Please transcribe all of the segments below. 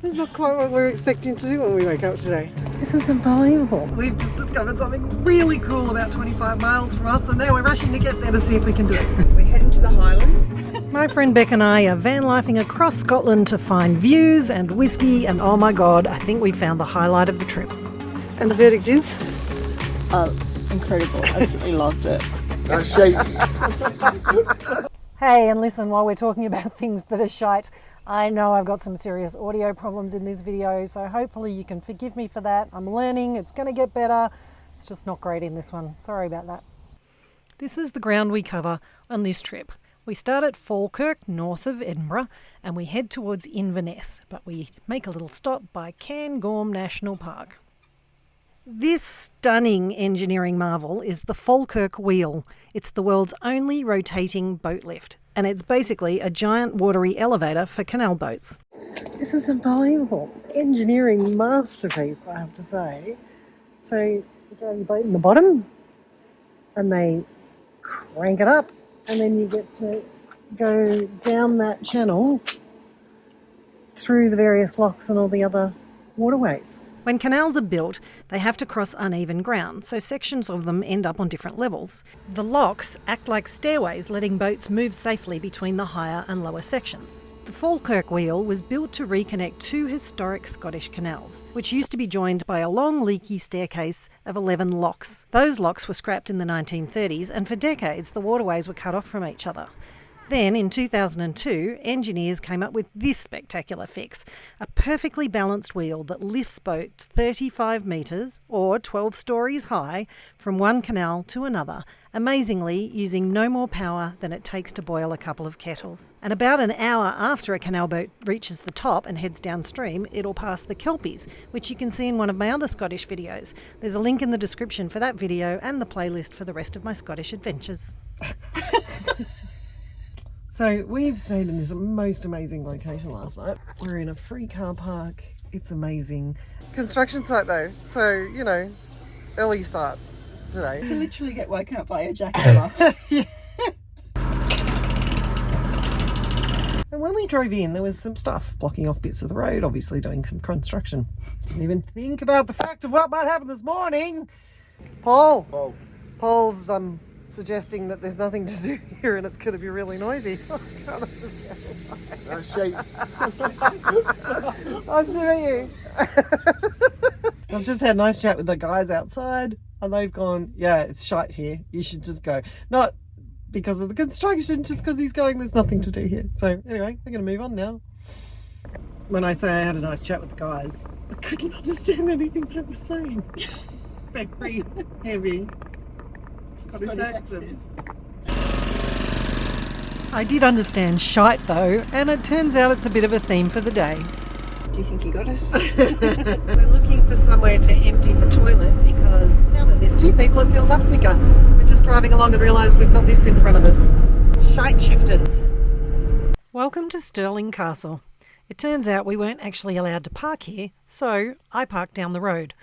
This is not quite what we were expecting to do when we woke up today. This is unbelievable. We've just discovered something really cool about 25 miles from us, and now we're rushing to get there to see if we can do it. We're heading to the Highlands. My friend Beck and I are van lifing across Scotland to find views and whiskey, and oh my god, I think we found the highlight of the trip. And the verdict is? Incredible. Absolutely loved it. Hey, and listen, while we're talking about things that are shite, I know I've got some serious audio problems in this video, so hopefully you can forgive me for that. I'm learning, it's going to get better. It's just not great in this one. Sorry about that. This is the ground we cover on this trip. We start at Falkirk, north of Edinburgh, and we head towards Inverness, but we make a little stop by Cairngorm National Park. This stunning engineering marvel is the Falkirk Wheel. It's the world's only rotating boat lift, and it's basically a giant watery elevator for canal boats. This is unbelievable. Engineering masterpiece, I have to say. So you throw your boat in the bottom, and they crank it up, and then you get to go down that channel through the various locks and all the other waterways. When canals are built, they have to cross uneven ground, so sections of them end up on different levels. The locks act like stairways, letting boats move safely between the higher and lower sections. The Falkirk Wheel was built to reconnect two historic Scottish canals, which used to be joined by a long leaky staircase of 11 locks. Those locks were scrapped in the 1930s, and for decades the waterways were cut off from each other. Then, in 2002, engineers came up with this spectacular fix, a perfectly balanced wheel that lifts boats 35 metres, or 12 stories high, from one canal to another, amazingly using no more power than it takes to boil a couple of kettles. And about an hour after a canal boat reaches the top and heads downstream, it'll pass the Kelpies, which you can see in one of my other Scottish videos. There's a link in the description for that video and the playlist for the rest of my Scottish adventures. So we've stayed in this most amazing location last night. We're in a free car park. It's amazing. Construction site though, so you know, early start today. To literally get woken up by a jackhammer. Yeah. And when we drove in, there was some stuff blocking off bits of the road, obviously doing some construction. Didn't even think about the fact of what might happen this morning. Paul's suggesting that there's nothing to do here and it's going to be really noisy. I can't understand why. I see you. I've just had a nice chat with the guys outside and they've gone, yeah, it's shite here. You should just go. Not because of the construction, just because he's going, there's nothing to do here. So anyway, we're going to move on now. When I say I had a nice chat with the guys, I couldn't understand anything they were saying. Very heavy Scottish accents. I did understand shite though, and it turns out it's a bit of a theme for the day. Do you think you got us? We're looking for somewhere to empty the toilet because now that there's two people it fills up quicker. We're just driving along and realise we've got this in front of us. Shite shifters. Welcome to Stirling Castle. It turns out we weren't actually allowed to park here, so I parked down the road.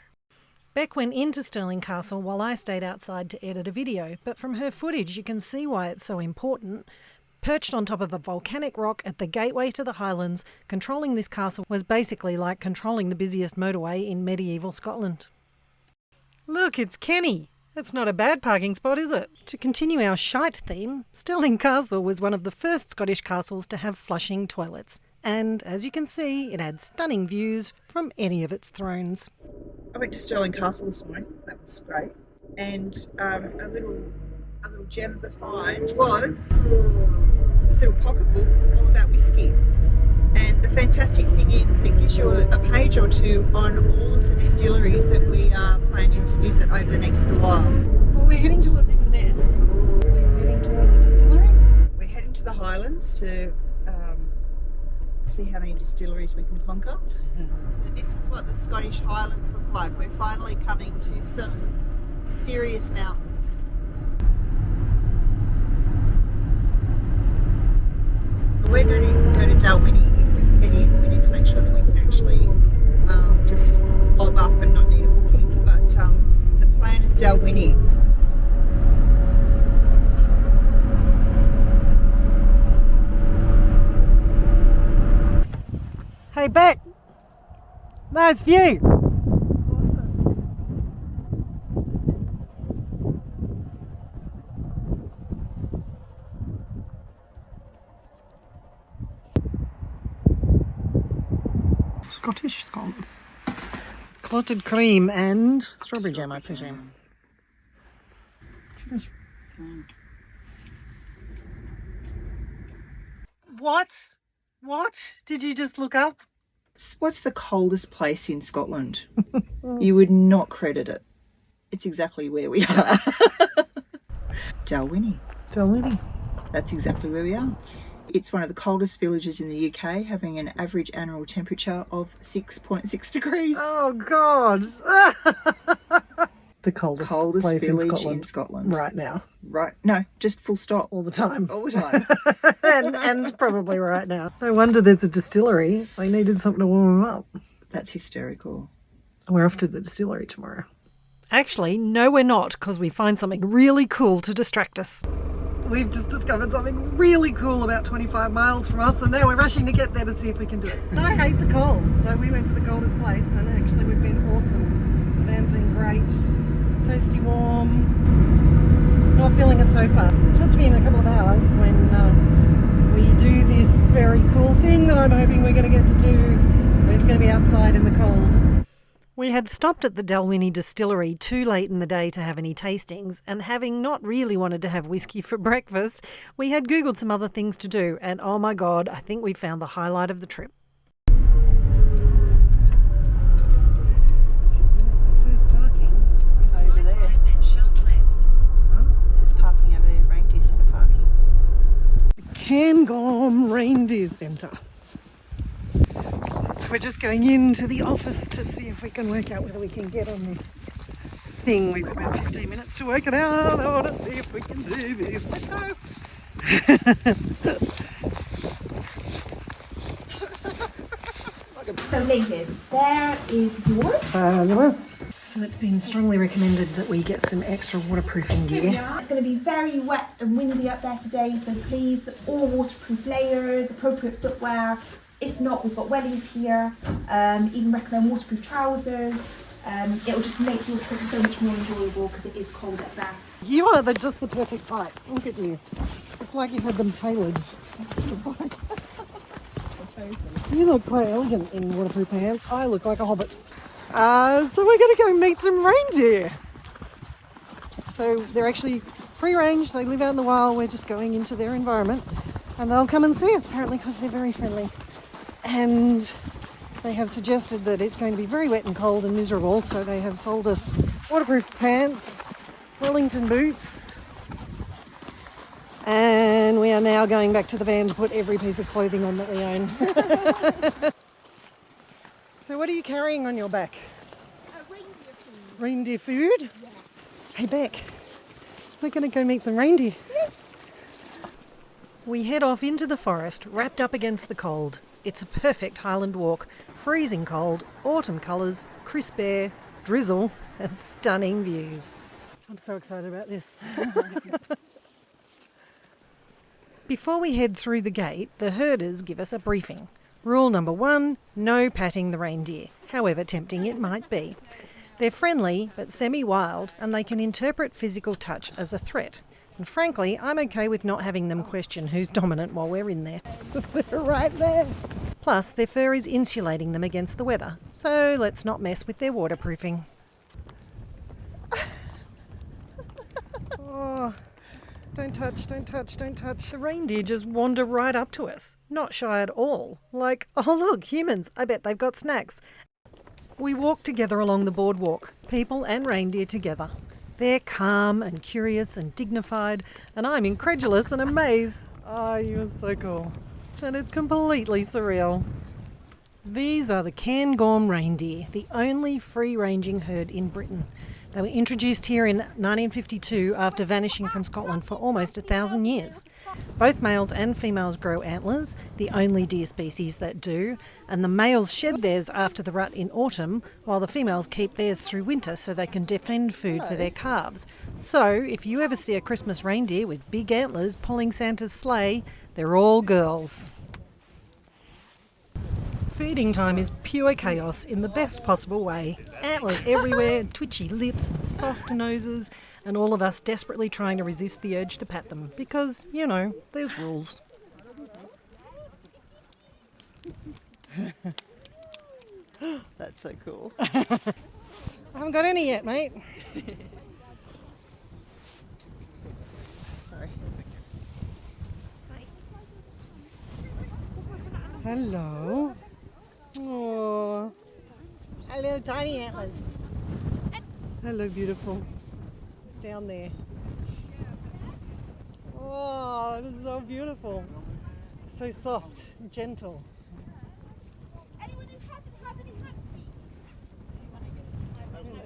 Beck went into Stirling Castle while I stayed outside to edit a video, but from her footage you can see why it's so important. Perched on top of a volcanic rock at the gateway to the Highlands, controlling this castle was basically like controlling the busiest motorway in medieval Scotland. Look, it's Kenny! That's not a bad parking spot, is it? To continue our shite theme, Stirling Castle was one of the first Scottish castles to have flushing toilets. And as you can see, it had stunning views from any of its thrones. I went to Stirling Castle this morning. That was great. And a little gem of a find was this little pocketbook all about whiskey. And the fantastic thing is it gives you a page or two on all of the distilleries that we are planning to visit over the next little while. Well, we're heading towards Inverness. We're heading towards a distillery. We're heading to the Highlands to see how many distilleries we can conquer. So this is what the Scottish Highlands look like. We're finally coming to some serious mountains. We're going to go to Dalwhinnie. If we can get in, we need to make sure that we can actually just log up and not need a booking. But the plan is Dalwhinnie. Hey, Beck, Nice view. Scottish scones. Clotted cream and strawberry jam, I presume. What? What? Did you just look up? What's the coldest place in Scotland? You would not credit it. It's exactly where we are. Dalwhinnie. Dalwhinnie. That's exactly where we are. It's one of the coldest villages in the UK, having an average annual temperature of 6.6 degrees. Oh, God. The coldest place village in Scotland. Right now. Right. No, just full stop. All the time. All the time. and probably right now. No wonder there's a distillery. They needed something to warm them up. That's hysterical. We're off to the distillery tomorrow. Actually, no, we're not, because we find something really cool to distract us. We've just discovered something really cool about 25 miles from us, and now we're rushing to get there to see if we can do it. And I hate the cold, so we went to the coldest place, and actually we've been awesome. The van's been great, toasty warm. Not feeling it so far. Talk to me in a couple of hours when we do this very cool thing that I'm hoping we're going to get to do. It's going to be outside in the cold. We had stopped at the Dalwhinnie distillery too late in the day to have any tastings, and having not really wanted to have whiskey for breakfast, we had Googled some other things to do, and oh my God, I think we found the highlight of the trip. It says parking Over there. And sharp left. It says parking over there, Reindeer Centre parking. Cairngorm Reindeer Centre. So we're just going into the office to see if we can work out whether we can get on this thing. We've got about 15 minutes to work it out. I want to see if we can do this. Let's go. So ladies, there is yours. Fabulous. So it's been strongly recommended that we get some extra waterproofing gear. Yeah. It's going to be very wet and windy up there today, so please, all waterproof layers, appropriate footwear. If not, we've got wellies here, even recommend waterproof trousers. It'll just make your trip so much more enjoyable because it is cold up there. You are just the perfect height. Look at you. It's like you've had them tailored. You look quite elegant in waterproof pants. I look like a hobbit. So we're going to go meet some reindeer. So they're actually free range. They live out in the wild. We're just going into their environment. And they'll come and see us apparently because they're very friendly. And they have suggested that it's going to be very wet and cold and miserable, so they have sold us waterproof pants, Wellington boots, and we are now going back to the van to put every piece of clothing on that we own. So what are you carrying on your back? Reindeer food. Reindeer food? Yeah. Hey Beck, we're going to go meet some reindeer. Yeah. We head off into the forest, wrapped up against the cold. It's a perfect Highland walk, freezing cold, autumn colours, crisp air, drizzle and stunning views. I'm so excited about this. Before we head through the gate, the herders give us a briefing. Rule number 1, no patting the reindeer, however tempting it might be. They're friendly but semi-wild, and they can interpret physical touch as a threat. And frankly, I'm okay with not having them question who's dominant while we're in there. They're right there. Plus, their fur is insulating them against the weather, so let's not mess with their waterproofing. Oh, don't touch, don't touch, don't touch. The reindeer just wander right up to us, not shy at all. Like, oh look, humans, I bet they've got snacks. We walk together along the boardwalk, people and reindeer together. They're calm and curious and dignified, and I'm incredulous and amazed. Oh, you're so cool. And it's completely surreal. These are the Cairngorm reindeer, the only free-ranging herd in Britain. They were introduced here in 1952 after vanishing from Scotland for almost 1,000 years. Both males and females grow antlers, the only deer species that do, and the males shed theirs after the rut in autumn, while the females keep theirs through winter so they can defend food for their calves. So, if you ever see a Christmas reindeer with big antlers pulling Santa's sleigh, they're all girls. Feeding time is pure chaos in the best possible way. Antlers everywhere, twitchy lips and soft noses, and all of us desperately trying to resist the urge to pat them because, you know, there's rules. That's so cool. I haven't got any yet, mate. Sorry. Hello. Oh, hello, tiny antlers. Hello, beautiful. It's down there. Oh, this is so beautiful. So soft and gentle.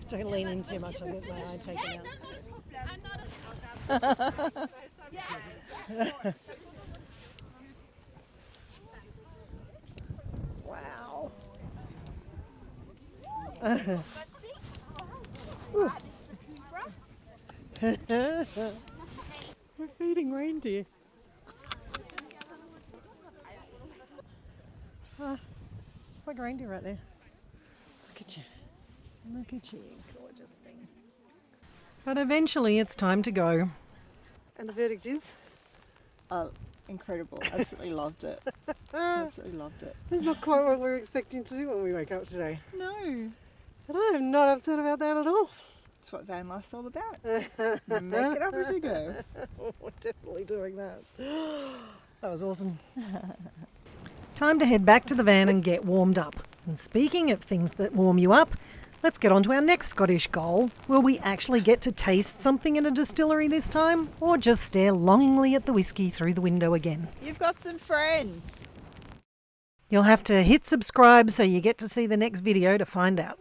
Don't lean in too much, I'll get my eye taken out. Wow. We're feeding reindeer. It's like a reindeer right there. Look at you. Look at you, gorgeous thing. But eventually it's time to go. And the verdict is? Incredible. Absolutely loved it. Absolutely loved it. This is not quite what we were expecting to do when we wake up today. No. And I am not upset about that at all. That's what van life's all about. Make it up as you go. We're definitely doing that. That was awesome. Time to head back to the van and get warmed up. And speaking of things that warm you up, let's get on to our next Scottish goal. Will we actually get to taste something in a distillery this time? Or just stare longingly at the whiskey through the window again? You've got some friends. You'll have to hit subscribe so you get to see the next video to find out.